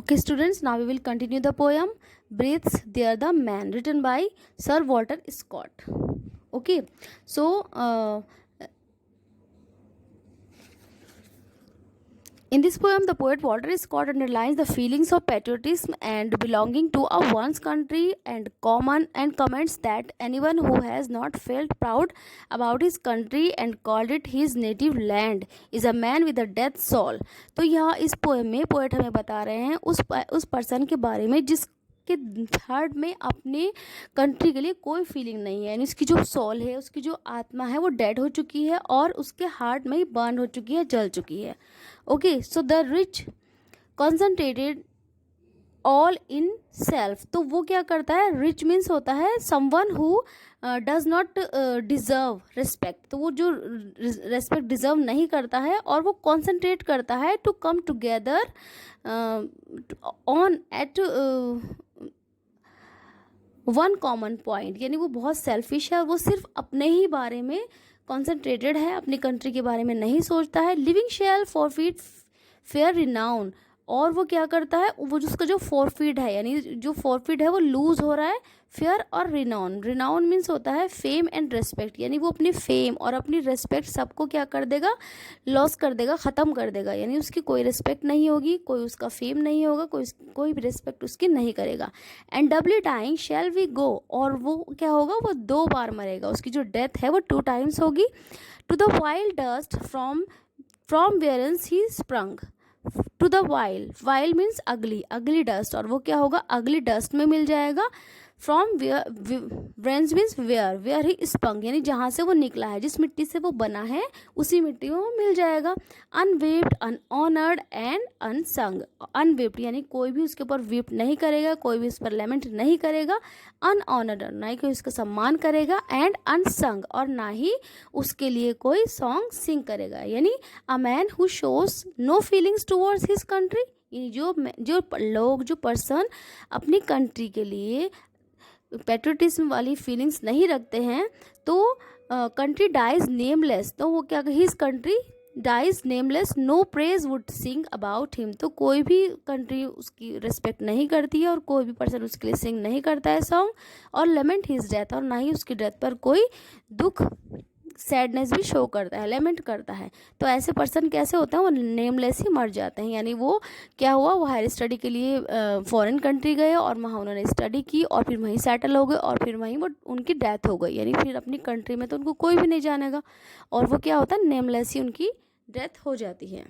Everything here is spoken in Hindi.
Okay, students, now we will continue the poem Breathes There the Man, written by Sir Walter Scott. Okay, so in this poem, the poet Walter Scott underlines the feelings of patriotism and belonging to a one's country and comments that anyone who has not felt proud about his country and called it his native land is a man with a death soul. तो यहाँ इस पोएम में पोएट हमें बता रहे हैं उस पर्सन के बारे में जिसके हार्ट में अपने कंट्री के लिए कोई फीलिंग नहीं है, यानी उसकी जो सोल है, उसकी जो आत्मा है वो डेड हो चुकी है और उसके हार्ट में ही बर्न हो चुकी है, जल चुकी है. Okay, so the rich concentrated all in self. तो वो क्या करता है? रिच मीन्स होता है someone who does not deserve respect. तो वो जो रिस्पेक्ट डिजर्व नहीं करता है और वो कॉन्सेंट्रेट करता है to come together on at one common point. यानी वो बहुत सेल्फिश है, वो सिर्फ अपने ही बारे में कॉन्सेंट्रेटेड है, अपनी कंट्री के बारे में नहीं सोचता है. लिविंग शैल फॉरफीट फेयर रिनाउन. और वो क्या करता है? वो उसका जो फॉरफीट है, यानी जो फॉरफीट है वो लूज हो रहा है. फेयर और रिनाउन. रिनाउन मीन्स होता है फेम एंड रेस्पेक्ट, यानी वो अपनी फेम और अपनी रेस्पेक्ट सबको क्या कर देगा? लॉस कर देगा, ख़त्म कर देगा. यानी उसकी कोई रेस्पेक्ट नहीं होगी, कोई उसका फेम नहीं होगा, कोई भी रेस्पेक्ट उसकी नहीं करेगा. And doubly dying shall we go. और वो क्या होगा? वो 2 बार मरेगा. उसकी जो डेथ है वो 2 टाइम्स होगी. To the wild dust from whence he sprung. To the vile means अगली डस्ट. और वो क्या होगा? अगली डस्ट में मिल जाएगा. From whence means where he sprung, यानी जहाँ से वो निकला है, जिस मिट्टी से वो बना है उसी मिट्टी में वो मिल जाएगा. अनवेप्ड, अनऑनर्ड एंड अनसंग. अनवेप्ड यानी कोई भी उसके ऊपर वेप नहीं करेगा, कोई भी उस पर लेमेंट नहीं करेगा. अनऑनर्ड ना ही कोई उसका सम्मान करेगा. एंड अनसंग और ना ही उसके लिए कोई सॉन्ग सिंग करेगा. यानी a man who shows no feelings towards his country. जो पर्सन अपनी कंट्री के लिए पेट्रोटिज्म वाली फीलिंग्स नहीं रखते हैं, तो कंट्री डाइज नेमलेस. तो वो क्या? His country dies nameless. No praise would sing about him. तो कोई भी कंट्री उसकी रिस्पेक्ट नहीं करती है और कोई भी पर्सन उसके लिए सिंग नहीं करता है सॉन्ग. और लेमेंट हिज डेथ, और ना ही उसकी डेथ पर कोई दुख सैडनेस भी शो करता है, लेमेंट करता है. तो ऐसे पर्सन कैसे होते हैं? वो नेमलेस ही मर जाते हैं. यानी वो क्या हुआ? वो हायर स्टडी के लिए फॉरेन कंट्री गए और वहाँ उन्होंने स्टडी की और फिर वहीं सेटल हो गए और फिर वहीं वो उनकी डेथ हो गई. यानी फिर अपनी कंट्री में तो उनको कोई भी नहीं जानेगा और वो क्या होता है? नेमलेस ही उनकी डेथ हो जाती है.